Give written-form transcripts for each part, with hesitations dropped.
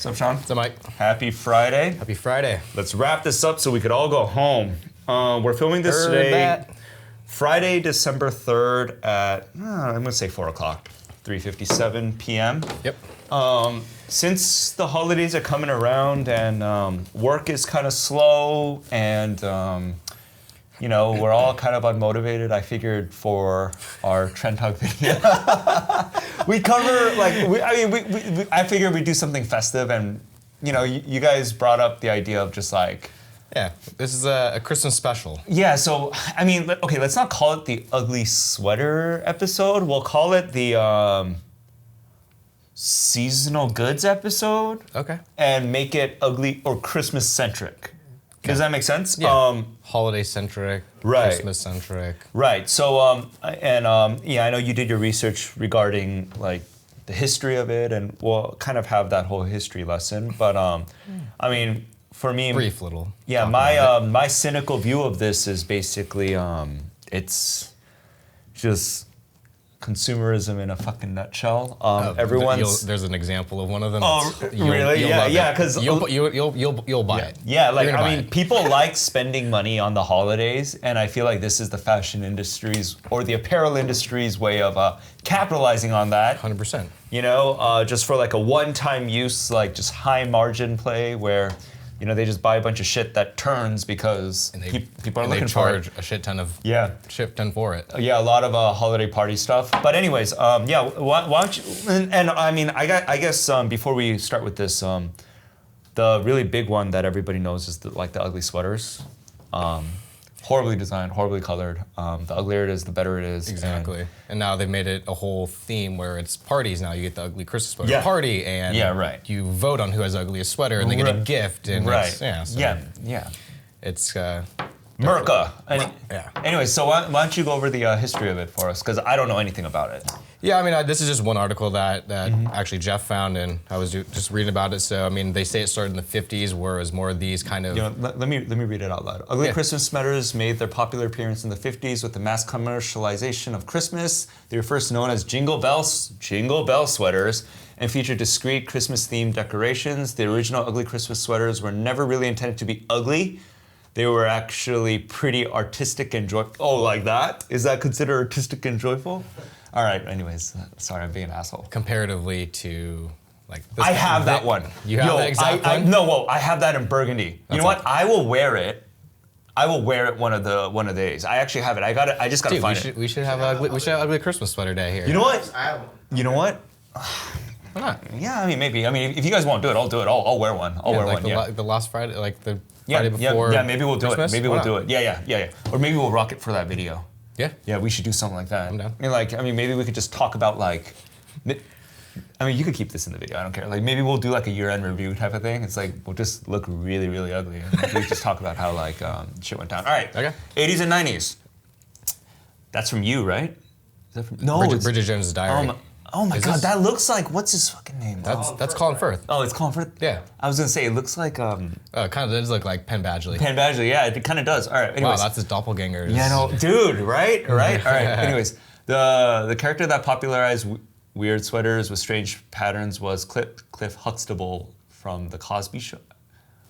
What's up, Sean? What's up, Mike? Happy Friday. Happy Friday. Let's wrap this up so we could all go home. We're filming this today, Friday, December 3rd at, I'm going to say 4 o'clock, 3:57 p.m. Yep. Since the holidays are coming around and work is kind of slow and, we're all kind of unmotivated, I figured for our Trend Talk video, we cover, I figured we'd do something festive and, you guys brought up the idea of just like, yeah, this is a Christmas special. yeah, so, okay, let's not call it the ugly sweater episode. We'll call it the seasonal goods episode. Okay. And make it ugly or Christmas centric. Does that make sense? Yeah. Holiday centric, right. Christmas centric. Right. So, I know you did your research regarding like the history of it, and we'll kind of have that whole history lesson. But for me, brief little. Yeah, my cynical view of this is basically it's just consumerism in a fucking nutshell. There's an example of one of them. Oh, really? Yeah, because you'll buy it. Yeah, people like spending money on the holidays, and I feel like this is the fashion industry's or the apparel industry's way of capitalizing on that. 100%. Just for like a one-time use, like just high margin play where. They just buy a bunch of shit that turns because people are looking for it. They charge a shit ton for it. Yeah, a lot of holiday party stuff. But anyways, why don't you? And I guess before we start with this, the really big one that everybody knows is the ugly sweaters. Horribly designed, horribly colored. The uglier it is, the better it is. Exactly. And now they've made it a whole theme where it's parties now. You get the ugly Christmas sweater party, and you vote on who has the ugliest sweater, and they get a gift. And it's Merca. Yeah. Anyway, so why don't you go over the history of it for us? Because I don't know anything about it. Yeah, this is just one article that actually Jeff found, and I was just reading about it. So, they say it started in the 50s, where it was more of these kind of... let me read it out loud. Ugly Christmas sweaters made their popular appearance in the 50s with the mass commercialization of Christmas. They were first known as Jingle Bell sweaters, and featured discreet Christmas-themed decorations. The original ugly Christmas sweaters were never really intended to be ugly. They were actually pretty artistic and joyful. Oh, like that? Is that considered artistic and joyful? All right, anyways, sorry, I'm being an asshole. Comparatively to, this. I have that one. You have that exact one? I have that in burgundy. You know what? I will wear it. One of the days. I actually have it. I just gotta find it. We should have ugly Christmas sweater day here. You know what? I have one. You know what? Why not? Yeah, maybe. If you guys won't do it, I'll do it. I'll wear one. I'll wear one. The last Friday, the Friday before. Yeah, maybe we'll do Christmas? it. Maybe we'll do it. Yeah. Or maybe we'll rock it for that video. Yeah. Yeah, we should do something like that. I'm down. Maybe we could just talk about you could keep this in the video. I don't care. Maybe we'll do a year-end review type of thing. It's we'll just look really, really ugly, and we just talk about how shit went down. All right. Okay. 80s and 90s. That's from you, right? Is that from? No. Bridget Jones' Diary. Oh my God, that looks like, what's his fucking name? That's Colin Firth. Oh, it's Colin Firth? Yeah. I was gonna say, it looks like... it kind of does look like Penn Badgley. Penn Badgley, yeah, it kind of does. All right, anyways. Wow, that's his doppelganger. Yeah, no, dude, right? All right, anyways. The character that popularized weird sweaters with strange patterns was Cliff Huxtable from The Cosby Show.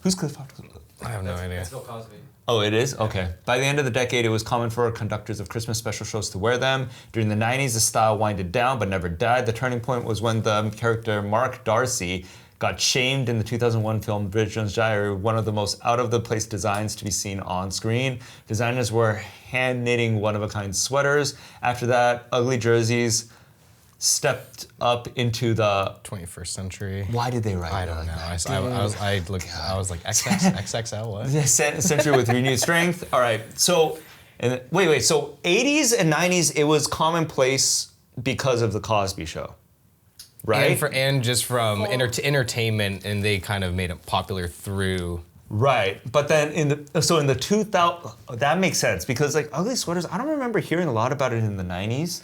Who's Cliff Huxtable? I have no idea. That's Bill Cosby. Oh, it is? Okay. By the end of the decade, it was common for conductors of Christmas special shows to wear them. During the 90s, the style winded down but never died. The turning point was when the character Mark Darcy got shamed in the 2001 film Bridget Jones' Diary, one of the most out-of-the-place designs to be seen on screen. Designers were hand-knitting one-of-a-kind sweaters. After that, ugly jerseys stepped up into the 21st century. Why did they write it? I don't know. I was like XXL, what? Century with renewed strength. All right. So, wait. So 80s and 90s, it was commonplace because of the Cosby Show, right? And just from entertainment, and they kind of made it popular through. Right. But then in the 2000, that makes sense because ugly sweaters, I don't remember hearing a lot about it in the 90s.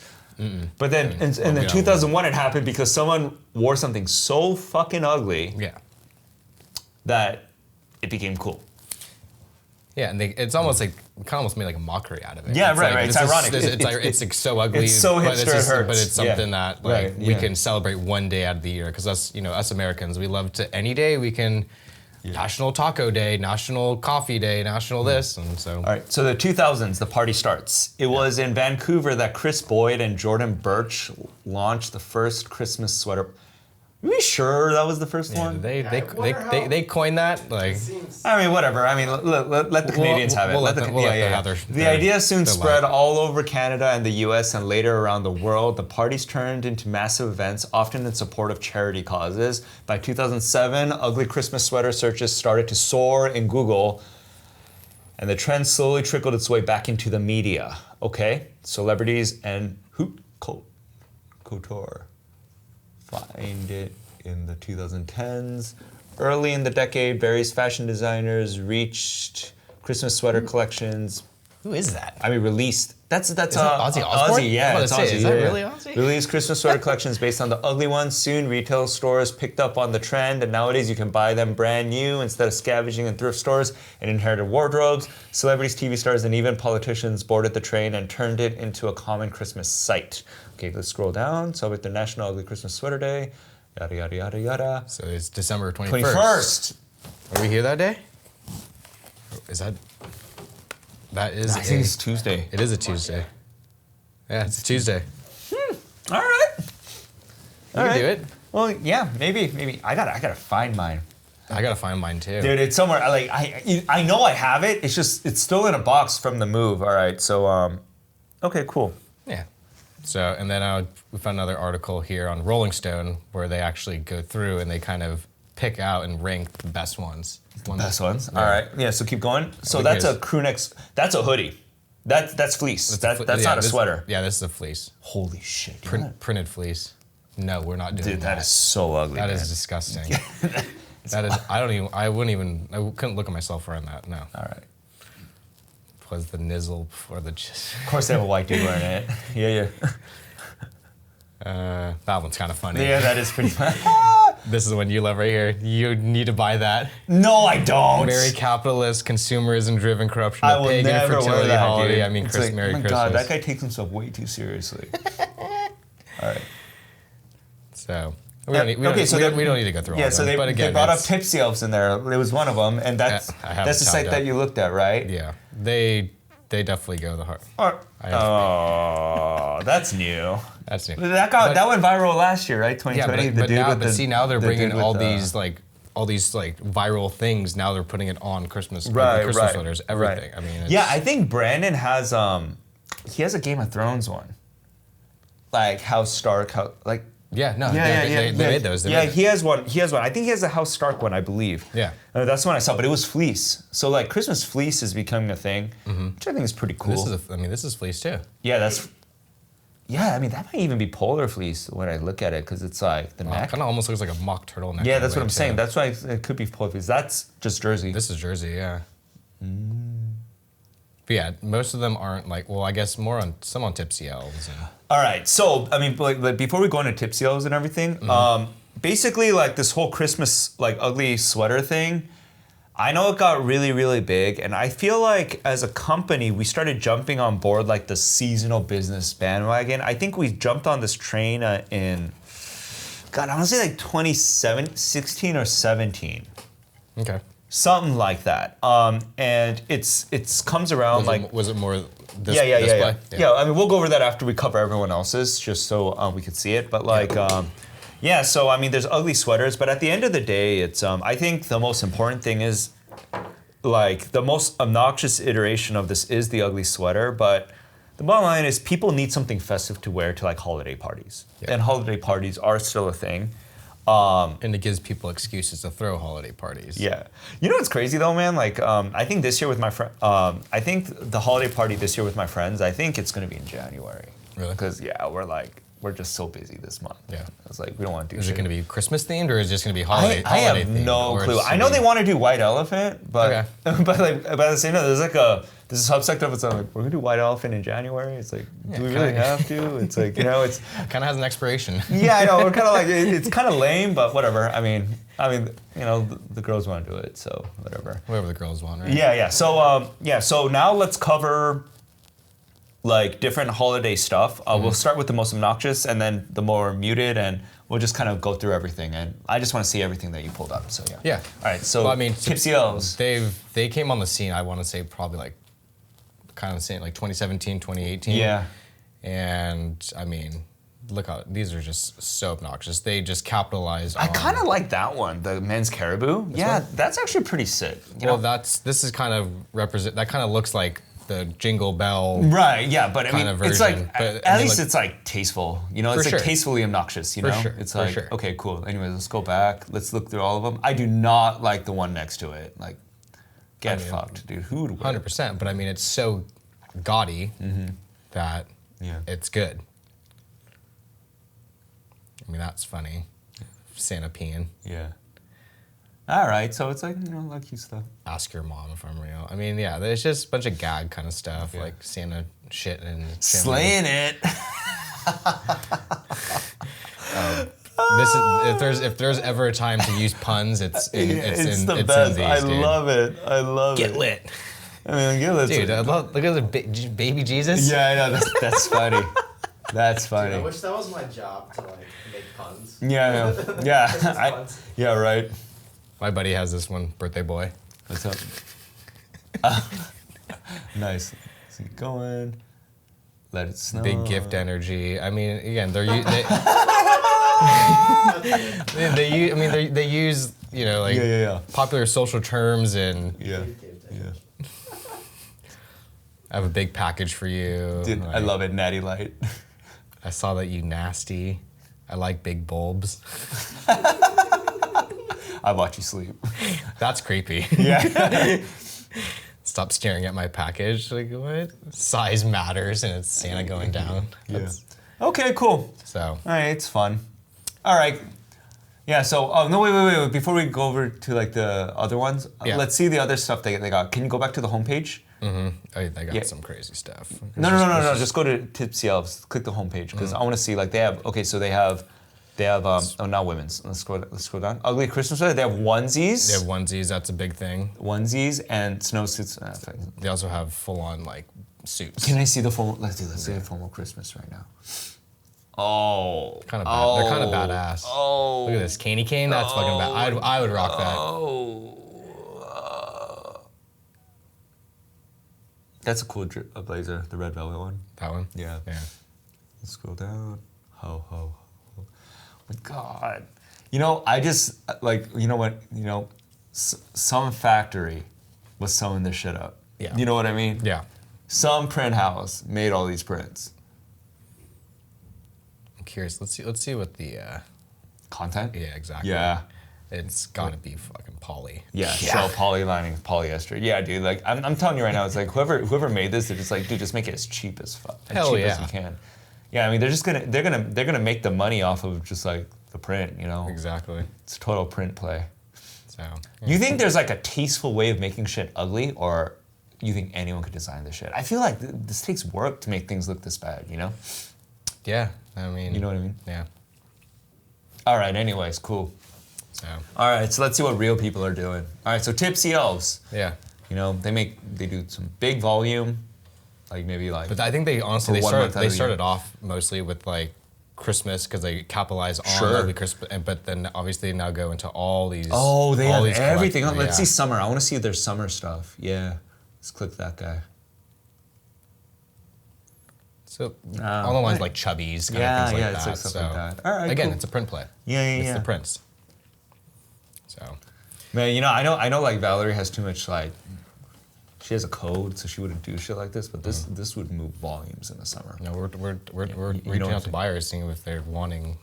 But then in the 2001 it happened because someone wore something so fucking ugly that it became cool. Yeah, and it's almost like kind of almost made like a mockery out of it. Yeah, right. It's ironic. It's like so ugly. It's so hipster, it hurts. But it's something that like we can celebrate one day out of the year because us Americans, we love to any day we can. National Taco Day, National Coffee Day, National this, and so. All right, so the 2000s, the party starts. It was in Vancouver that Chris Boyd and Jordan Birch launched the first Christmas sweater. Are we sure that was the first one? They coined that. Like, I mean, whatever. I mean, let the Canadians have it. The idea soon spread all over Canada and the U.S. and later around the world. The parties turned into massive events, often in support of charity causes. By 2007, ugly Christmas sweater searches started to soar in Google, and the trend slowly trickled its way back into the media. Okay, celebrities and haute couture. Find it in the 2010s. Early in the decade, various fashion designers reached Christmas sweater collections. Who is that? I mean, released. That's Ozzy Osbourne? Yeah, it's Ozzy. Is that really Ozzy? Released Christmas sweater collections based on the ugly ones. Soon, retail stores picked up on the trend, and nowadays you can buy them brand new instead of scavenging in thrift stores and inherited wardrobes. Celebrities, TV stars, and even politicians boarded the train and turned it into a common Christmas sight. Okay, let's scroll down. Celebrate the National Ugly Christmas Sweater Day. Yada, yada, yada, yada. So it's December 21st. 21st. Are we here that day? Is that... That is I think it's Tuesday. It is a Tuesday. Yeah, it's a Tuesday. All right. You can do it. Well, yeah, maybe. I gotta find mine. I gotta find mine too. Dude, it's somewhere. I know I have it. It's still in a box from the move. All right. So okay, cool. Yeah. So and then we found another article here on Rolling Stone where they actually go through and they kind of pick out and rank the best ones. Best ones. Yeah. All right. Yeah. So keep going. So that's a crew neck. That's a hoodie. That's fleece. That's not a sweater. Yeah, this is a fleece. Holy shit. Printed fleece. No, we're not doing that. Dude, that is so ugly. That is disgusting. That is. I couldn't look at myself wearing that. No. All right. Was the nizzle or the? Of course, they have a white dude wearing it. Yeah. That one's kind of funny. Yeah, that is pretty funny. This is the one you love right here. You need to buy that. No, I don't. Very capitalist, consumerism-driven corruption. I will never wear that, holiday. dude. I mean, Merry Christmas. God, that guy takes himself way too seriously. All right. So we don't need to go through all of them. So they brought up Tipsy Elves in there. It was one of them, and that's the site that you looked at, right? Yeah, they definitely go the hard. Oh, that's new. That's new. That went viral last year, right? 2020. Yeah, but now they're bringing all these viral things. Now they're putting it on Christmas sweaters, everything. Right. I mean, I think Brandon has he has a Game of Thrones one, like House Stark, they made those. He has one. I think he has a House Stark one, I believe. Yeah. That's the one I saw, but it was fleece. So like Christmas fleece is becoming a thing, which I think is pretty cool. This is fleece too. Yeah, I mean that might even be polar fleece when I look at it because it's like the neck. It kind of almost looks like a mock turtleneck. Yeah, that's what I'm saying. That's why it could be polar fleece. That's just jersey. This is jersey, yeah. But yeah, most of them aren't like. Well, I guess some on Tipsy Elves. All right, so I mean, like before we go into Tipsy Elves and everything, basically like this whole Christmas like ugly sweater thing. I know it got really, really big, and I feel like as a company, we started jumping on board like the seasonal business bandwagon. I think we jumped on this train in, God, I want to say like 2016 or 17. Okay. Something like that. And it's comes around was it more this display? Yeah, I mean, we'll go over that after we cover everyone else's, just so we could see it. But like, so I mean, there's ugly sweaters, but at the end of the day, it's I think the most important thing is like the most obnoxious iteration of this is the ugly sweater, but the bottom line is people need something festive to wear to like holiday parties, and holiday parties are still a thing. And it gives people excuses to throw holiday parties. Yeah. You know what's crazy though, man? Like, I think this year with my friend, I think the holiday party this year with my friends, I think it's going to be in January. Really? Because, we're just so busy this month. Yeah. It's like, we don't want to do shit. Is shit. it going to be Christmas themed or is it just going to be holiday themed? I have no clue. I know they want to do White Elephant, but, but at the same time, there's a subsect of it's like, we're gonna do white elephant in January. It's like, do we really have to? It's like, you know, it's kind of has an expiration. yeah, I know. We're kind of like, it's kind of lame, but whatever. I mean, you know, the girls want to do it, so whatever. Whatever the girls want, right? Yeah. So now let's cover like different holiday stuff. We'll start with the most obnoxious, and then the more muted, and we'll just kind of go through everything. And I just want to see everything that you pulled up. So yeah. Yeah. All right. So well, I mean, Tipsy Elves. They came on the scene. I want to say probably like kind of saying like 2017, 2018. Yeah. And I mean, look how these are just so obnoxious. They just capitalized on. I kind of like that one, the men's caribou. Yeah, that's actually pretty sick. Well, this is kind of that kind of looks like the Jingle Bell. Right, yeah, but I mean, version, it's like, but, at least it's like tasteful, you know? It's like sure. tastefully obnoxious, you know? For sure, It's for like, sure. okay, cool. Anyways, let's go back. Let's look through all of them. I do not like the one next to it. Like, get fucked, dude. Who would wear it? 100%, but I mean, it's so gaudy that it's good. I mean, that's funny. Santa peeing. Yeah. All right, so it's like, you know, like cute stuff. Ask your mom if I'm real. I mean, yeah, there's just a bunch of gag kind of stuff, Yeah. like Santa shit and Slaying it. This is if there's ever a time to use puns, it's in the it's best. in these, I dude. love it. I love Get it. lit, I mean, get lit. dude. Look at the baby Jesus. Yeah, I know. That's funny. That's funny. I wish that was my job to like make puns. Yeah, I know. Yeah. Puns. Yeah, right. My buddy has this one, birthday boy. What's up? Nice. Let's keep going. Let it snow. Big gift energy. I mean, again, they use you know like Yeah. popular social terms and Yeah. I have a big package for you. Dude, I Like, love it. Natty Light. I saw that you nasty. I like big bulbs. I watch you sleep. That's creepy. Yeah. Stop staring at my package. Like what? Size matters, and it's Santa going down. That's- Okay, cool. So All right, it's fun. All right. Yeah, so, oh, no, wait. Before we go over to, like, the other ones, Yeah. let's see the other stuff they got. Can you go back to the homepage? they got Yeah. some crazy stuff. No. Just go to Tipsy Elves. Click the homepage, because I want to see, like, they have, oh, not women's. Let's scroll down. Ugly Christmas sweater. They have onesies. They have onesies. That's a big thing. Onesies and snowsuits. They also have full-on like suits. Can I see the formal? Let's see the formal Christmas right now. Oh, Kind of bad. They're kind of badass. Oh, Look at this candy cane. That's fucking bad. I would rock that. Oh, that's a cool blazer, the red velvet one. That one. Yeah. Yeah. Let's scroll down. Ho. Oh my God. You know, I just like, you know what? You know, some factory was sewing this shit up. Yeah. You know what I mean? Yeah. Some print house made all these prints. I'm curious. Let's see what the. Content? Yeah, exactly. Yeah. It's gotta be fucking poly. Yeah, shell poly lining, polyester. Yeah, dude. Like I'm telling you right now, it's like whoever made this, they're just like, dude, just make it as cheap as fuck, as cheap as you can. Yeah, I mean, they're gonna make the money off of just like the print, you know. Exactly. It's a total print play. So. You think there's like a tasteful way of making shit ugly, or you think anyone could design this shit? I feel like this takes work to make things look this bad, you know? Yeah. I mean. You know what I mean? Yeah. All right. Anyways, cool. So. All right, so let's see what real people are doing. All right, so Tipsy Elves. Yeah. You know, they do some big volume, like maybe like. But I think they honestly For 1 month out of the started year. off mostly with like Christmas because they capitalize on Sure. early Christmas, but then obviously now go into all these. Oh, they all have these everything. collect- Let's yeah. see summer. I want to see their summer stuff. Yeah, let's click that guy. So all the ones right. like chubbies, kind Yeah, of things like yeah, that. it's like stuff so like that. All right, again, cool. it's a print play. Yeah, It's yeah. the prints. So Man, you know, I know, like Valerie has too much like. She has a code, so she wouldn't do shit like this. But this would move volumes in the summer. no, we're know reaching what out I'm to buyers, seeing if they're wanting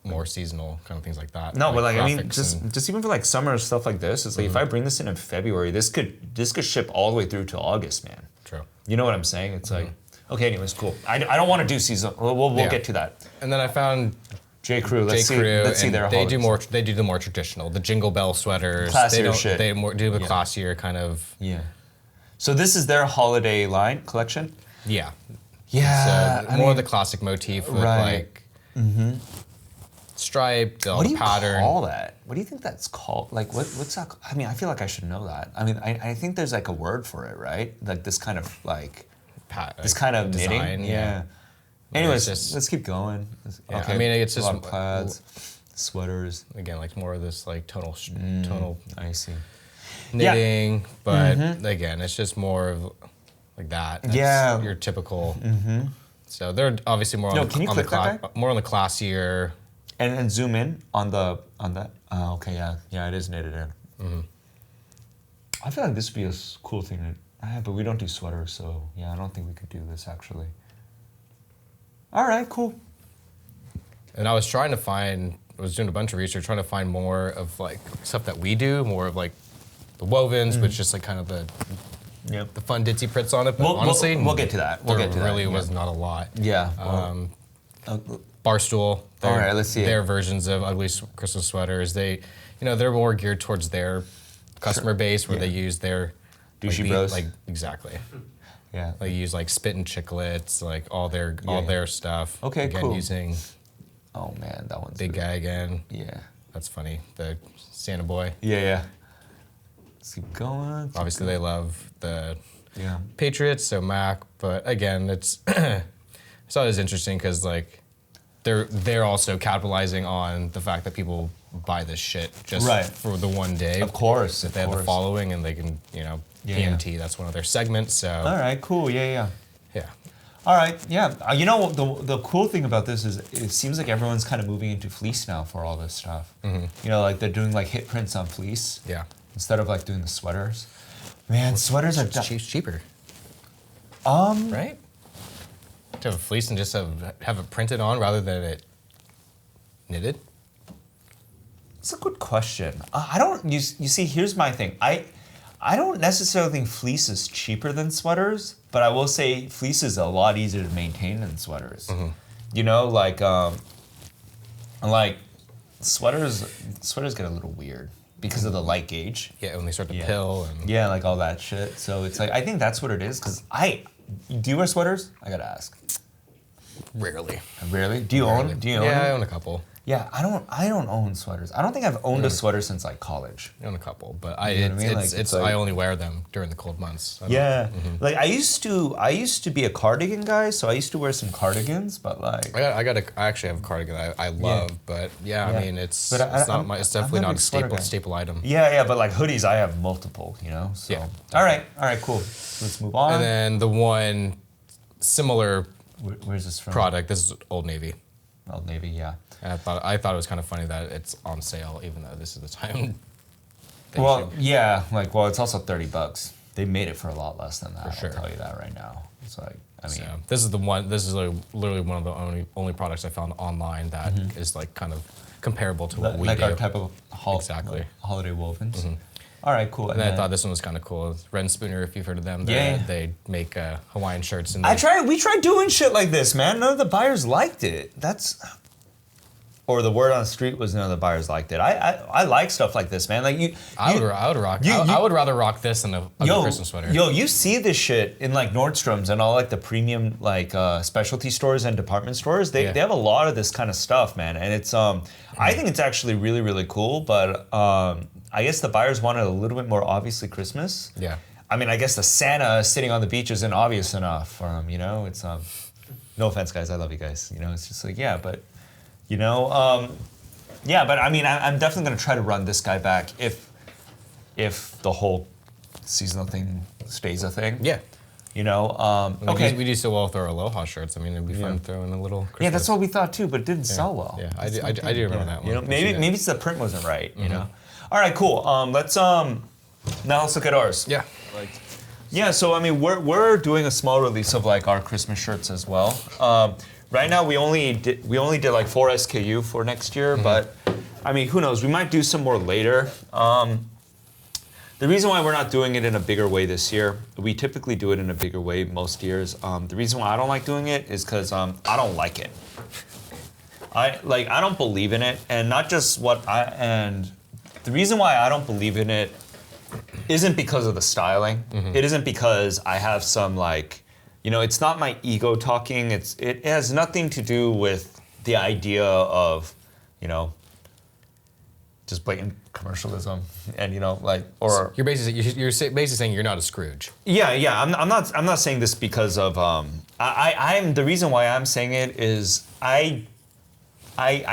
more seasonal kind of things like that. No, but like I mean, graphics and- just even for like summer stuff like this, it's like if I bring this in February, this could ship all the way through to August, man. True. You know what I'm saying? It's like, okay, anyways, cool. I don't want to do season. We'll Yeah. get to that. And then I found J. Crew. J. Crew, Let's see and their they do holidays. They do the more traditional, the Jingle Bell sweaters. Classier they don't, shit. They do the Yeah. classier kind of. Yeah. So this is their holiday line collection? Yeah. Yeah. So more of the classic motif with like stripe, the What do you pattern. call that? What do you think that's called? Like, what's that? I mean, I feel like I should know that. I mean, I think there's like a word for it, right? Like this kind of like, this kind of design, knitting. yeah. Anyways, It's just- let's keep going. Yeah, I mean, it's a just lot of plaids, sweaters. Again, like more of this like tonal I see. knitting, but again, it's just more of like that. That's Yeah. your typical. So they're obviously more No, on, can you on click that guy? more on the classier. And zoom in on that. Oh, okay, yeah, it is knitted in. I feel like this would be a cool thing to have, but we don't do sweaters, so yeah, I don't think we could do this actually. All right, cool. And I was trying to find. I was doing a bunch of research, trying to find more of like stuff that we do, more of like the wovens, which just like kind of the Yep. the fun ditzy prints on it. But honestly, we'll get to that. We'll there get to that. really yeah. was not a lot. Yeah. Barstool. All right, let's see it. Their versions of ugly Christmas sweaters. They, they're more geared towards their customer base, where they use their Douchey bros. like exactly. Yeah. They use like spit and chiclets, like all their stuff. Okay, again, cool. using Oh man, that one's big good. guy again. Yeah. That's funny. The Santa boy. Yeah. Let's keep going. Obviously, they love the Yeah. Patriots, so Mac. But again, it's it's always interesting because like they're also capitalizing on the fact that people buy this shit just Right. for the one day. Of course. That they have the following and they can, PMT. That's one of their segments. So All right, cool. Yeah. yeah, All right, yeah. The cool thing about this is it seems like everyone's kind of moving into Fleece now for all this stuff. Like they're doing like hit prints on Fleece yeah. instead of like doing the sweaters. Man, sweaters are It's cheaper, um. right? To have a fleece and just have it printed on rather than it knitted. It's a good question. I don't. You see, here's my thing. I don't necessarily think fleece is cheaper than sweaters, but I will say fleece is a lot easier to maintain than sweaters. Like sweaters get a little weird because of the light gauge. Yeah, when they start to pill and Yeah, like all that shit. So it's like I think that's what it is. Cause do you wear sweaters? I gotta ask. rarely. Really? Do you own? Do you own? Yeah, I them? own a couple. Yeah, I don't own sweaters. I don't think I've owned a sweater since like college. I own a couple, but You know what I mean? Like, it's like- I only wear them during the cold months. I don't- Yeah, like I used to be a cardigan guy, so I used to wear some cardigans, but like I actually have a cardigan I love, but yeah, Yeah. I mean it's But it's I'm definitely not a not big a sweater guy. staple item. yeah, but like hoodies, I have multiple, So Yeah. all right, cool. Let's move on. And then the one similar Where's this from? product, this is Old Navy. Old Navy, yeah. And I thought it was kind of funny that it's on sale, even though this is the time. they Well, should- yeah, it's also $30. They made it for a lot less than that. sure. I'll tell you that right now. It's like, I mean, so this is the one. This is literally one of the only products I found online that is like kind of comparable to what we like do. our type of Exactly. holiday wovens. All right, cool. And then I thought this one was kind of cool. Ren Spooner, if you've heard of them, Yeah. they make Hawaiian shirts. And We tried doing shit like this, man. None of the buyers liked it. Or the word on the street was none of the buyers liked it. I like stuff like this, man. Like I would rather rock this than a Christmas sweater. Yo, you see this shit in like Nordstrom's and all like the premium like specialty stores and department stores. They have a lot of this kind of stuff, man. And it's I think it's actually really, really cool. But I guess the buyers wanted a little bit more obviously Christmas. Yeah. I mean, I guess the Santa sitting on the beach isn't obvious enough for them, It's no offense, guys. I love you guys. It's just like but I mean, I'm definitely gonna try to run this guy back if the whole seasonal thing stays a thing. Yeah. Okay. We do so well with our Aloha shirts. I mean, it'd be fun to throw in a little Christmas. Yeah, that's what we thought too, but it didn't sell well. Yeah, I do remember that one. Maybe it's the print wasn't right. All right, cool. Let's now let's look at ours. Yeah. Yeah, so I mean, we're doing a small release of like our Christmas shirts as well. Right now, we only did like 4 SKU for next year, but I mean, who knows? We might do some more later. The reason why we're not doing it in a bigger way this year, we typically do it in a bigger way most years. The reason why I don't like doing it is because I don't like it. I don't believe in it, and not just the reason why I don't believe in it isn't because of the styling. It isn't because I have some like, it's not my ego talking. It has nothing to do with the idea of, just blatant commercialism and or You're basically saying you're not a Scrooge. yeah. I'm not saying this because of I'm the reason why I'm saying it is I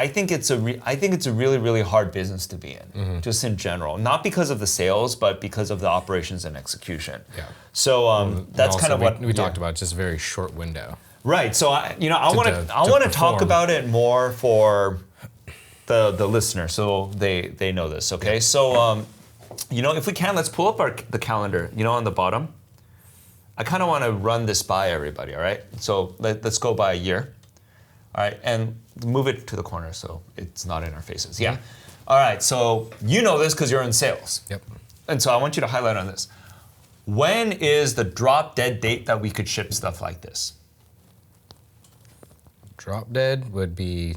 think it's a really, really hard business to be in, just in general. Not because of the sales, but because of the operations and execution. Yeah. So that's kind of what we talked about. Just a very short window. Right. So I want to talk about it more for the listener, so they know this. Okay. So if we can, let's pull up the calendar. On the bottom. I kind of want to run this by everybody. All right. So let's go by a year. All right, and move it to the corner so it's not in our faces. Yeah. All right, so you know this because you're in sales. Yep. And so I want you to highlight on this. When is the drop dead date that we could ship stuff like this? Drop dead would be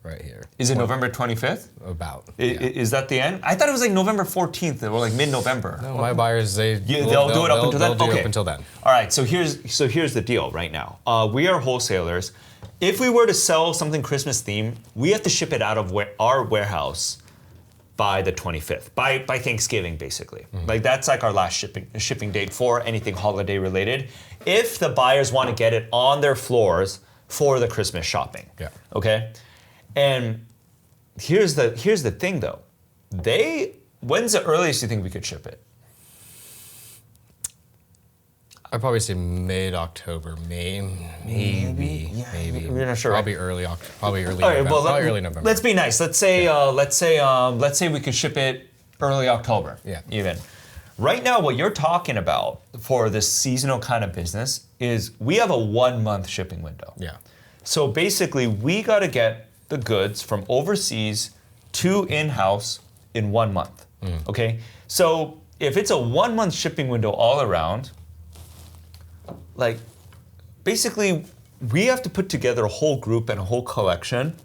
right here. Is it November 25th? About. Is that the end? I thought it was like November 14th or like mid-November. No, my buyers, they'll do it up until then? They'll do Okay. up until then. All right, so here's the deal right now. We are wholesalers. If we were to sell something Christmas themed, we have to ship it out of our warehouse by the 25th, by Thanksgiving, basically. Like that's like our last shipping date for anything holiday related. If the buyers want to get it on their floors for the Christmas shopping. Yeah. Okay. And here's the thing though. When's the earliest you think we could ship it? I'd probably say mid-October, maybe. You're not sure, Probably early October, probably early All right, November. well, Probably early November. Let's be nice. Let's say we could ship it early October. Yeah. Even. Right now, what you're talking about for this seasonal kind of business is we have a 1 month shipping window. Yeah. So basically, we got to get the goods from overseas to in-house in 1 month. Okay. So if it's a 1 month shipping window all around, like basically we have to put together a whole group and a whole collection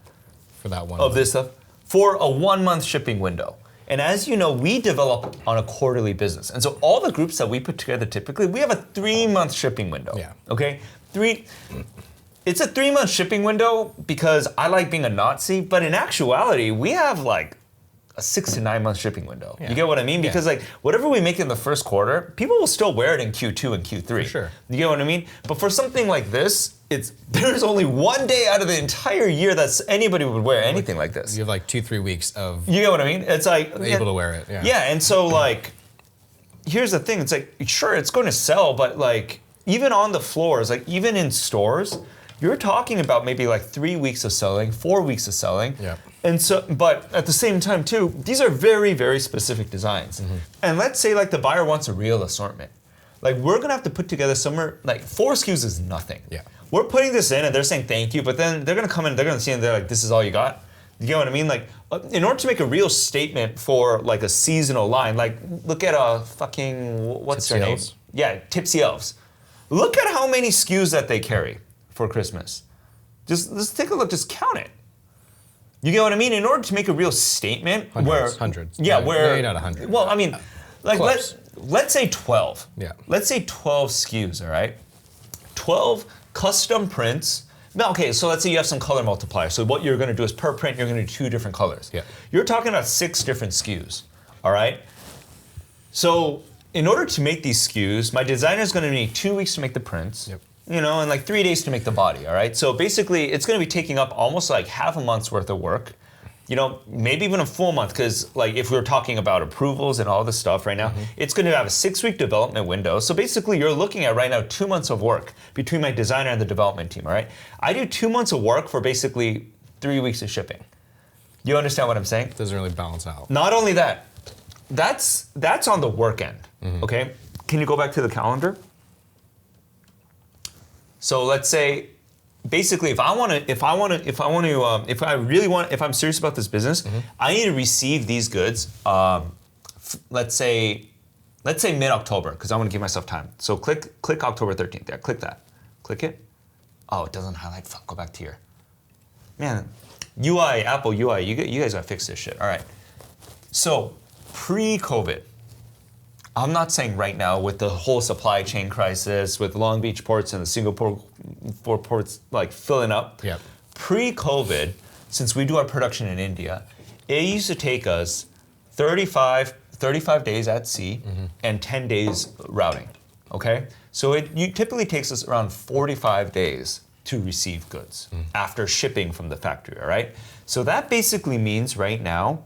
For that one. of this stuff for a 1 month shipping window. And as you know, we develop on a quarterly business. And so all the groups that we put together typically, we have a 3 month shipping window. Yeah. Okay? It's a 3 month shipping window because I like being a Nazi, but in actuality, we have like a 6 to 9 month shipping window. Yeah. You get what I mean? Because like whatever we make in the first quarter, people will still wear it in Q2 and Q3. For sure. You get what I mean? But for something like this, there's only 1 day out of the entire year that anybody would wear anything like this. You have like 2-3 weeks of You get what I mean? It's like able to wear it. Yeah. Yeah, and so like here's the thing, it's like sure it's going to sell, but like even on the floors, like even in stores, you're talking about maybe like 3 weeks of selling, 4 weeks of selling. Yeah. And so, but at the same time too, these are very, very specific designs. And let's say like the buyer wants a real assortment. Like we're gonna have to put together somewhere, like 4 SKUs is nothing. Yeah. We're putting this in and they're saying thank you, but then they're gonna come in, they're gonna see and they're like, this is all you got? You get what I mean? Like, in order to make a real statement for like a seasonal line, like look at a fucking, what's Tipsy their name? Elves? Yeah, Tipsy Elves. Look at how many SKUs that they carry for Christmas. Just take a look, just count it. You get what I mean? In order to make a real statement, Hundreds. Yeah, Maybe not 100. Well, I mean, like Close. let's say 12. Yeah. Let's say 12 SKUs, all right? 12 custom prints. Now, okay, so let's say you have some color multiplier. So what you're gonna do is per print, you're gonna do 2 different colors. Yeah. You're talking about 6 different SKUs, all right? So in order to make these SKUs, my designer is gonna need 2 weeks to make the prints. Yep. And like 3 days to make the body, all right? So basically, it's gonna be taking up almost like half a month's worth of work. Maybe even a full month, because like if we're talking about approvals and all this stuff right now, it's gonna have a 6-week development window. So basically, you're looking at right now 2 months of work between my designer and the development team, all right? I do 2 months of work for basically 3 weeks of shipping. You understand what I'm saying? Doesn't really balance out. Not only that, that's on the work end, okay? Can you go back to the calendar? So let's say, basically, if I'm serious about this business, I need to receive these goods. Let's say mid-October, because I want to give myself time. So click October 13th. Yeah, click that. Click it. Oh, it doesn't highlight. Fuck, go back to here. Man, UI, Apple UI. You guys gotta fix this shit. All right. So pre-COVID, I'm not saying right now with the whole supply chain crisis, with Long Beach ports and the Singapore ports like filling up. Yep. Pre-COVID, since we do our production in India, it used to take us 35 days at sea and 10 days routing, okay? So it typically takes us around 45 days to receive goods after shipping from the factory, all right? So that basically means right now,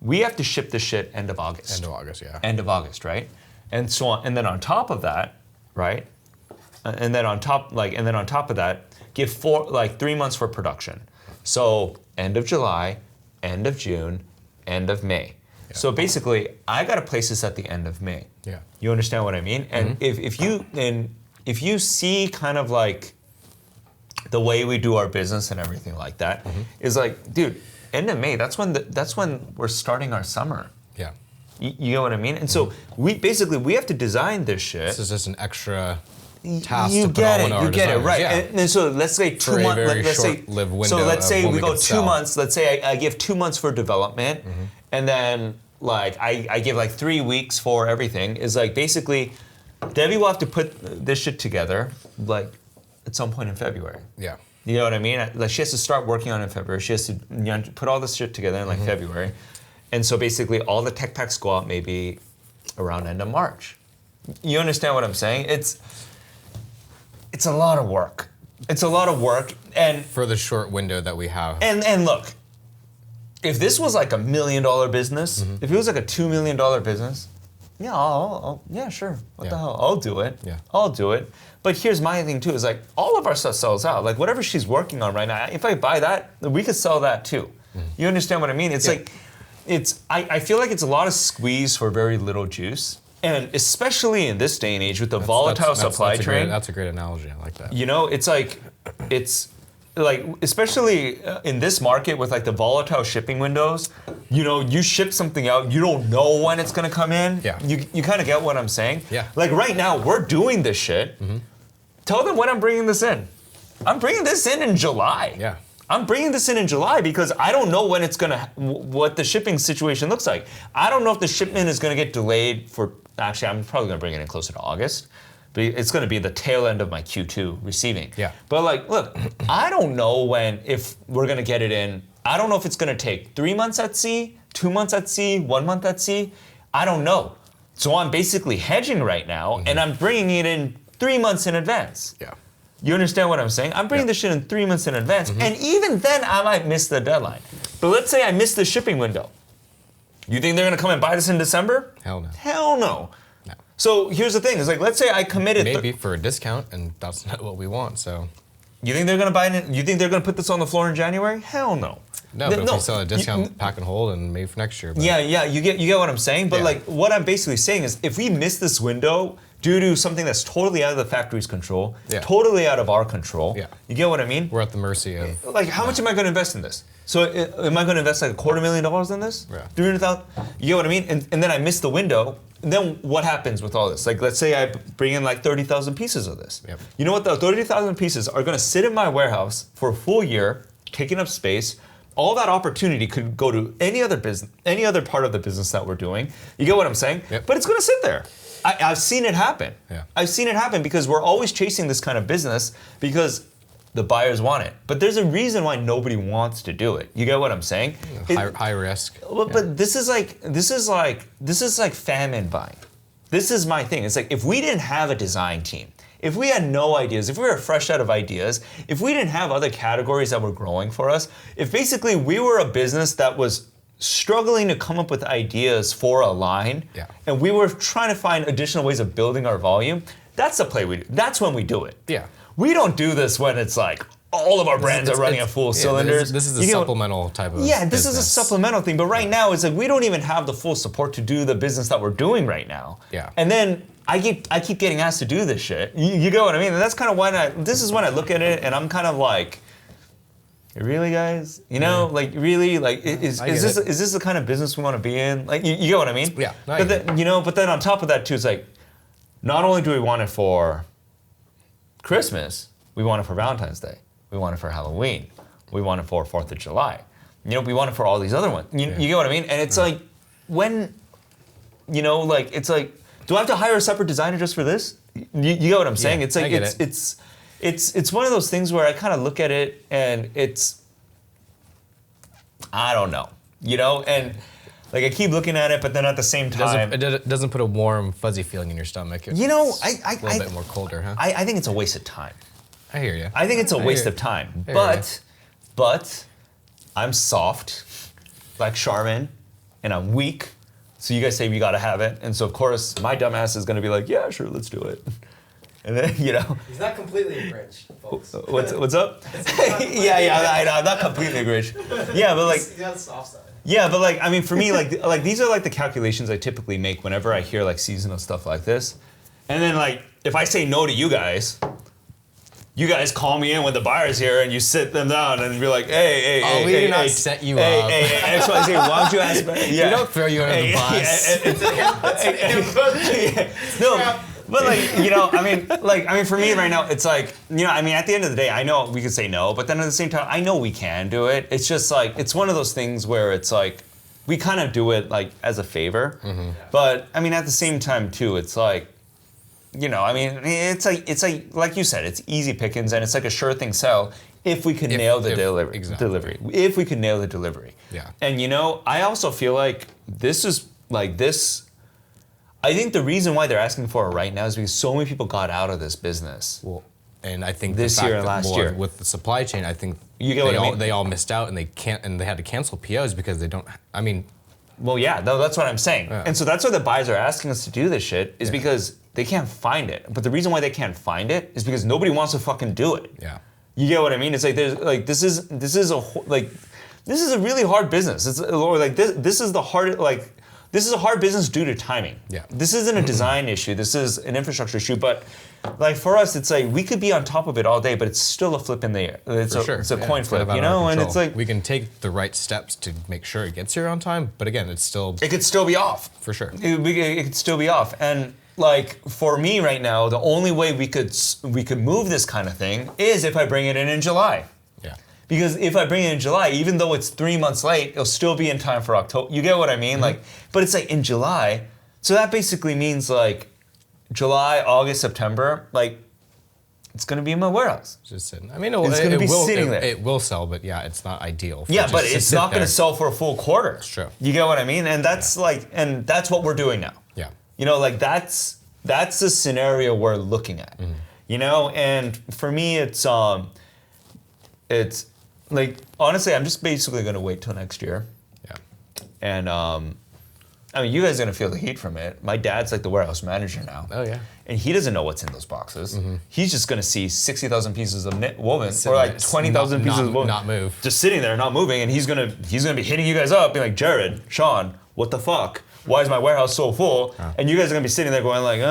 we have to ship the shit end of August. End of August, yeah. End of August, right? And so on, and then on top of that, right? And then on top of that, give 3 months for production. So end of July, end of June, end of May. Yeah. So basically, I gotta place this at the end of May. Yeah. You understand what I mean? And if you see kind of like the way we do our business and everything like that, is like, dude, end of May. That's when we're starting our summer. Yeah. You know what I mean? And so we have to design this shit. This is just an extra task you to put get all it, in our you get it, designers. right? Yeah. And so let's say 2 months. Let's say window so. Let's say when we go could 2 sell. months. Let's say I give 2 months for development, and then like I give like 3 weeks for everything. Is like basically, Debbie will have to put this shit together like at some point in February. Yeah. You know what I mean? Like she has to start working on it in February. She has to put all this shit together in like February, and so basically all the tech packs go out maybe around end of March. You understand what I'm saying? It's a lot of work. It's a lot of work, and For the short window that we have. and look, if this was like $1 million business, if it was like a $2 million business, yeah, yeah, sure. What the Yeah. hell? I'll do it. Yeah. I'll do it. But here's my thing too: is like all of our stuff sells out. Like whatever she's working on right now, if I buy that, we could sell that too. You understand what I mean? It's like, I feel like it's a lot of squeeze for very little juice, and especially in this day and age with the volatile supply chain. That's a great analogy. I like that. You know, it's like especially in this market with like the volatile shipping windows, you know, you ship something out, you don't know when it's gonna come in. Yeah. You kind of get what I'm saying? Yeah. Like right now, we're doing this shit. Tell them when I'm bringing this in. I'm bringing this in July. Yeah. I'm bringing this in July because I don't know when it's gonna, what the shipping situation looks like. I don't know if the shipment is gonna get delayed for, actually I'm probably gonna bring it in closer to August. But it's gonna be the tail end of my Q2 receiving. Yeah. But like, look, I don't know if we're gonna get it in. I don't know if it's gonna take 3 months at sea, 2 months at sea, 1 month at sea. I don't know. So I'm basically hedging right now, and I'm bringing it in 3 months in advance. Yeah. You understand what I'm saying? I'm bringing this shit in 3 months in advance, and even then I might miss the deadline. But let's say I miss the shipping window. You think they're gonna come and buy this in December? Hell no. Hell no. No. So here's the thing: is like, let's say I committed. Maybe for a discount, and that's not what we want. So. You think they're gonna buy it? You think they're gonna put this on the floor in January? Hell no. No, but if we sell a discount, pack and hold, and maybe for next year. But. Yeah, you get what I'm saying. But Yeah. like, what I'm basically saying is, if we miss this window due to something that's totally out of the factory's control, Yeah. totally out of our control, Yeah. you get what I mean? We're at the mercy of. Like, how much am I going to invest in this? So, am I going to invest like $250,000 in this? Yeah. 300,000. You get what I mean? And then I miss the window. And then what happens with all this? Like, let's say I bring in like 30,000 pieces of this. Yep. You know what? The 30,000 pieces are going to sit in my warehouse for a full year, taking up space. All that opportunity could go to any other business, any other part of the business that we're doing. You get what I'm saying? Yep. But it's going to sit there. I've seen it happen. Yeah. I've seen it happen because we're always chasing this kind of business because the buyers want it. But there's a reason why nobody wants to do it. You get what I'm saying? High risk. But this is like famine buying. This is my thing. It's like if we didn't have a design team, if we had no ideas, if we were fresh out of ideas, if we didn't have other categories that were growing for us, if basically we were a business that was struggling to come up with ideas for a line, Yeah. and we were trying to find additional ways of building our volume, that's the play we do. That's when we do it. Yeah. We don't do this when it's like all of our brands are running at full cylinders. This is a You know, supplemental type of. yeah, this is a business. supplemental thing, but right now it's like we don't even have the full support to do the business that we're doing right now. Yeah. And then I keep getting asked to do this shit. You get what I mean? And that's kind of when this is when I look at it and I'm kind of like, really, guys? You know, like really, like is this the kind of business we want to be in? Like you get what I mean? Yeah. But then, but then on top of that too, it's like, not only do we want it for Christmas, we want it for Valentine's Day. We want it for Halloween. We want it for 4th of July. We want it for all these other ones. You get what I mean? And it's like, when you know, like it's like, do I have to hire a separate designer just for this? You get what I'm saying? Yeah, it's like I get it's one of those things where I kind of look at it and it's, I don't know, you know, and like I keep looking at it, but then at the same time, It doesn't put a warm, fuzzy feeling in your stomach. you know, It's a little bit more colder, huh? I think it's a waste of time. I hear you. I think it's a I waste hear- of time. I hear But I'm soft, like Charmin, and I'm weak. So you guys say we gotta have it, and so of course my dumbass is gonna be like, yeah, sure, let's do it. And then you know, He's not completely rich, folks. what's up? yeah, I know, I'm not completely rich. Yeah, but like, He's got a soft side. yeah, but like, I mean, for me, like these are like the calculations I typically make whenever I hear like seasonal stuff like this, and then like if I say no to you guys call me in when the buyer's here and you sit them down and be like, hey, we hey, did not hey, set you hey, up. Hey, XYZ, why don't you ask me? Yeah. We don't throw you under the bus. No, but like, you know, I mean, for me right now, it's like, you know, I mean, at the end of the day, I know we could say no, but then at the same time, I know we can do it. It's just like, it's one of those things where it's like, we kind of do it like as a favor, but I mean, at the same time too, it's like, you know, I mean, it's like you said, it's easy pickings and it's like a sure thing sell if we could nail the delivery. exactly. Delivery. If we could nail the delivery. Yeah. And you know, I also feel like this is like this. I think the reason why they're asking for it right now is because so many people got out of this business. Well, and I think This the fact year and that last more year. with the supply chain, I think You get what I mean? they all missed out and they had to cancel POs because they don't. I mean, Well, yeah, no, that's what I'm saying. Yeah. And so that's why the buyers are asking us to do this shit is because they can't find it. But the reason why they can't find it is because nobody wants to fucking do it. yeah. You get what I mean? It's like there's like this is a really hard business. It's or like this is the hard like this is a hard business due to timing. Yeah. This isn't a design issue. This is an infrastructure issue. But like for us, it's like we could be on top of it all day, but it's still a flip in the air. It's For a sure. it's a Yeah, coin it's kind flip, of out you of our know? And control. it's like we can take the right steps to make sure it gets here on time, but again, it's still it could still be off. for sure. It could still be off. And like for me right now, the only way we could move this kind of thing is if I bring it in July. Yeah. Because if I bring it in July, even though it's 3 months late, it'll still be in time for October. You get what I mean? Like, but it's like in July, so that basically means like July, August, September, like it's gonna be in my warehouse. Just sitting. I mean, It's gonna be sitting there. It will sell, but yeah, it's not ideal. Yeah, but it's not gonna sell for a full quarter. It's true. You get what I mean? And that's and that's what we're doing now. Yeah. You know, like that's the scenario we're looking at. You know, and for me, it's like honestly, I'm just basically gonna wait till next year. Yeah. And I mean, you guys are gonna feel the heat from it. My dad's like the warehouse manager now. Oh yeah. And he doesn't know what's in those boxes. He's just gonna see 60,000 pieces of knit woven, or Sitting like there, 20,000 pieces of woven, not move. just sitting there, not moving. And he's gonna be hitting you guys up, being like, Jared, Sean, what the fuck? Why is my warehouse so full? And you guys are gonna be sitting there going like,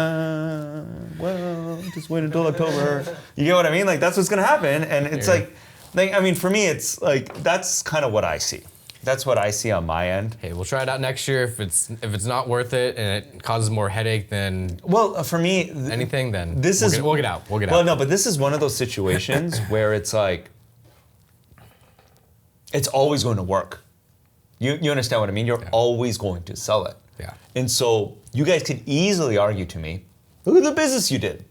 well, just wait until October. You get what I mean? Like that's what's gonna happen. And it's Yeah. like, I mean, for me, it's like that's kind of what I see. That's what I see on my end. Hey, we'll try it out next year. If it's not worth it and it causes more headache than Well, for me, anything, then we'll get out. We'll get out. Well, no, but this is one of those situations where it's like, it's always going to work. You understand what I mean? You're always going to sell it. Yeah. And so you guys could easily argue to me, look at the business you did.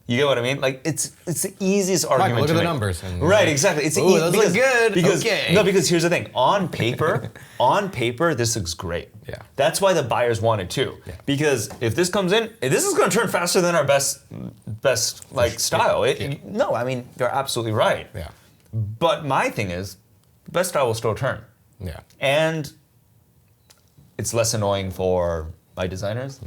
You get what I mean? Like it's the easiest argument. Look to at the make. numbers. And Right, exactly. It's ooh, those look good. Because, Okay. No, because here's the thing. On paper, this looks great. Yeah. That's why the buyers want it too. Yeah. Because if this comes in, this is going to turn faster than our best like style. No, I mean you're absolutely right. Yeah. But my thing is, the best style will still turn, Yeah. and it's less annoying for my designers.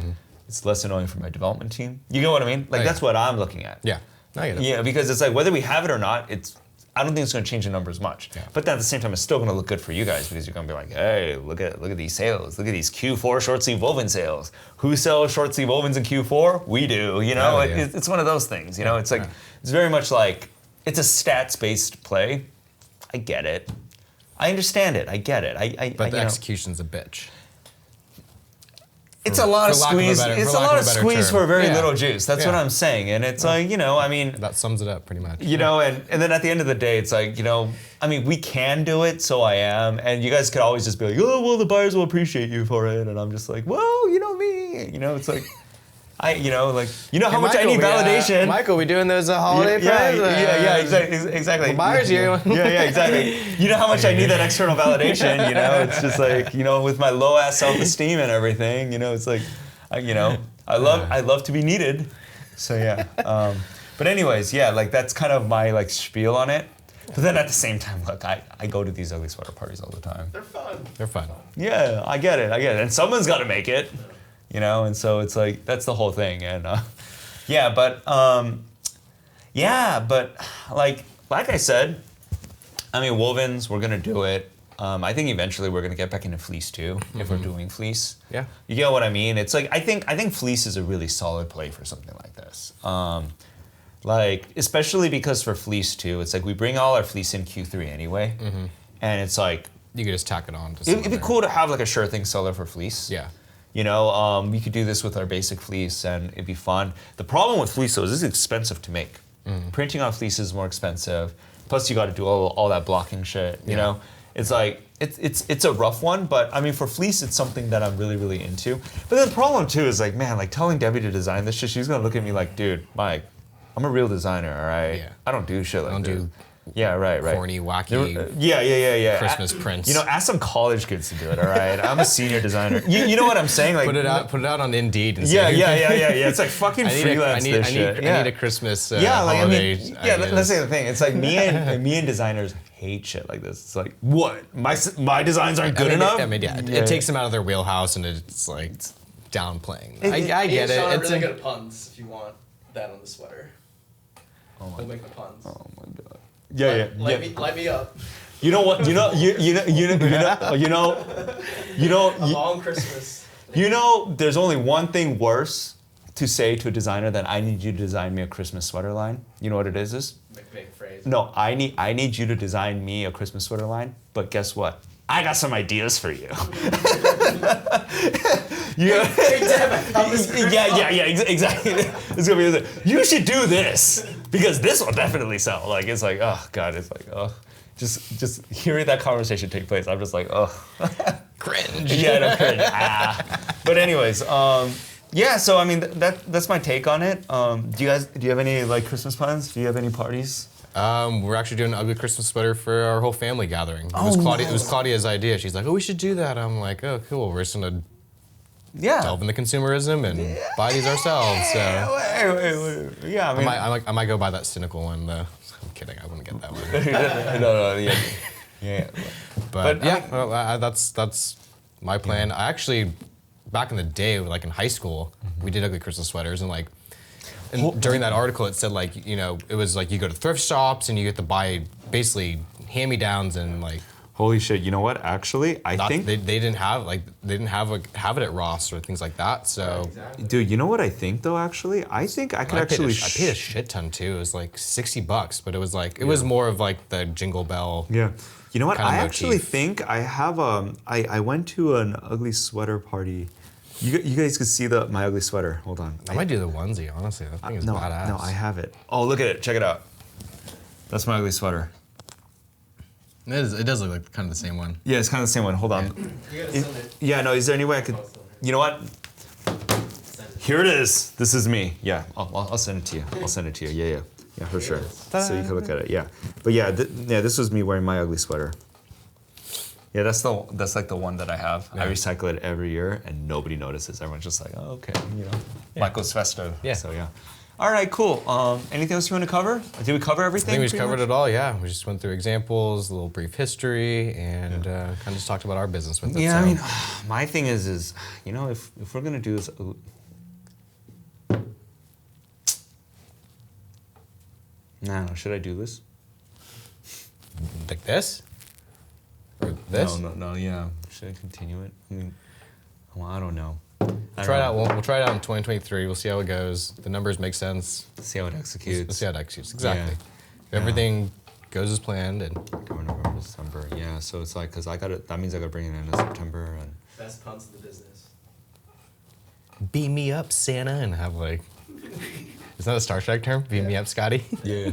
It's less annoying for my development team. You get what I mean? Like Oh, yeah. that's what I'm looking at. Yeah. I get it. Yeah, because it's like whether we have it or not, I don't think it's going to change the numbers much. Yeah. But then at the same time, it's still going to look good for you guys because you're going to be like, hey, look at these sales. Look at these Q4 short sleeve woven sales. Who sells short sleeve wovens in Q4? We do. You know, Oh, yeah. it's one of those things. You know, it's like it's very much like it's a stats based play. I get it. I understand it. I get it. But the you know. execution's a bitch. it's a lot of squeeze. It's a lot of squeeze for very little juice. That's what I'm saying. And it's like, I mean, that sums it up pretty much. And then at the end of the day, it's like, I mean, we can do it, so I am. And you guys could always just be like, oh, well, the buyers will appreciate you for it. And I'm just like, well, me. It's like, how much I need validation. Michael, we doing those holiday parties? Yeah, exactly. The buyers here. Yeah, exactly. You know how much I need that external validation, It's just like, with my low ass self-esteem and everything, it's like, I love to be needed. So yeah. But anyways, yeah, like that's kind of my like spiel on it. But then at the same time, look, I go to these ugly sweater parties all the time. They're fun. Yeah, I get it. And someone's got to make it. And so it's like, that's the whole thing. And but like I said, I mean, wovens, we're going to do it. I think eventually we're going to get back into fleece too, if we're doing fleece. Yeah. You get what I mean? It's like, I think fleece is a really solid play for something like this. Like, especially because for fleece too, it's like we bring all our fleece in Q3 anyway. And it's like, you could just tack it on. It'd be cool to have like a sure thing seller for fleece. Yeah. We could do this with our basic fleece and it'd be fun. The problem with fleece though is it's expensive to make. Printing on fleece is more expensive. Plus you got to do all that blocking shit, you know? It's like, it's a rough one, but I mean for fleece it's something that I'm really, really into. But then the problem too is like, man, like telling Debbie to design this shit, she's gonna look at me like, dude, Mike, I'm a real designer, all right? Yeah. I don't do shit like this. Do yeah, right. corny, wacky yeah. Christmas prints. Ask some college kids to do it, all right? I'm a senior designer. You know what I'm saying? Like put it out on Indeed and yeah. say, It's like fucking freelance this shit. I need a Christmas holiday. ideas. Let's say the thing. It's like me and designers hate shit like this. It's like, what? My designs aren't good enough? It takes them out of their wheelhouse and it's like downplaying. I get it. It's really good at puns if you want that on the sweater. We'll make the puns. Oh my god. Light me up. You know what? A long Christmas. There's only one thing worse to say to a designer than I need you to design me a Christmas sweater line. You know what it is? Big phrase. No, I need you to design me a Christmas sweater line. But guess what? I got some ideas for you. Yeah, exactly. It's gonna be this. You should do this because this will definitely sell. Like it's like, oh god, it's like, oh, just hearing that conversation take place, I'm just like, oh, cringe. Yeah, no cringe. But anyways, yeah. So I mean, that's my take on it. Do you have any like Christmas plans? Do you have any parties? We're actually doing an ugly Christmas sweater for our whole family gathering. It was Claudia's idea. She's like, oh, we should do that. I'm like, oh, cool. We're just gonna delve into consumerism and buy these ourselves. So. Wait. Yeah, I mean, I might go buy that cynical one though. I'm kidding. I wouldn't get that one. No, yeah. But that's my plan. I actually, back in the day, like in high school, we did ugly Christmas sweaters and during that article, it said like, it was like you go to thrift shops and you get to buy basically hand-me-downs and like. Holy shit! You know what? Actually, I think they didn't have it at Ross or things like that. So, exactly. Dude, you know what I think though? Actually, I think I could actually. I paid a shit ton too. It was like $60, but it was like it was more of like the Jingle Bell. Yeah. You know what? I motif. actually think I have I went to an ugly sweater party. You guys could see my ugly sweater. Hold on. I might do the onesie. Honestly, that thing is badass. No, I have it. Oh, look at it. Check it out. That's my ugly sweater. It does look like kind of the same one. Yeah, it's kind of the same one. Hold on. You gotta send it. Yeah, no, is there any way I could... You know what? Here it is. This is me. Yeah, I'll send it to you. I'll send it to you. Yeah, for sure. So you can look at it, yeah. But yeah, this was me wearing my ugly sweater. Yeah, that's like the one that I have. Yeah. I recycle it every year and nobody notices. Everyone's just like, oh, okay, Michael's Festo. Yeah. So yeah. All right, cool. Anything else you want to cover? Did we cover everything? I think we just covered it all, yeah. We just went through examples, a little brief history, and kind of just talked about our business with it. Yeah, so. I mean, my thing is if we're going to do this... No, should I do this? Like this? Or this? No, yeah. Should I continue it? I mean, well, I don't know. We'll try it out in 2023. We'll see how it goes. The numbers make sense. See how it executes. We'll see how it executes. Exactly. If everything goes as planned and November, December. Yeah. So it's like that means I got to bring it in September and. Best puns in the business. beam me up, Santa, and have like, is that a Star Trek term? Beam me up, Scotty? Yeah.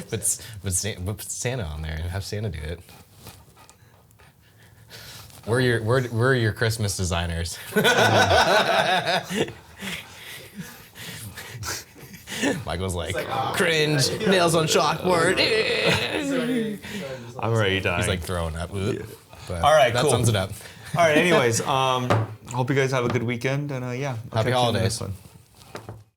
Put Santa on there and have Santa do it. We're your Christmas designers. Michael's like cringe, nails on chalkboard. I'm already dying. He's like throwing up. But All right, that cool. sums it up. All right, anyways, hope you guys have a good weekend, and yeah. I'll Happy catch you in the next holidays. one.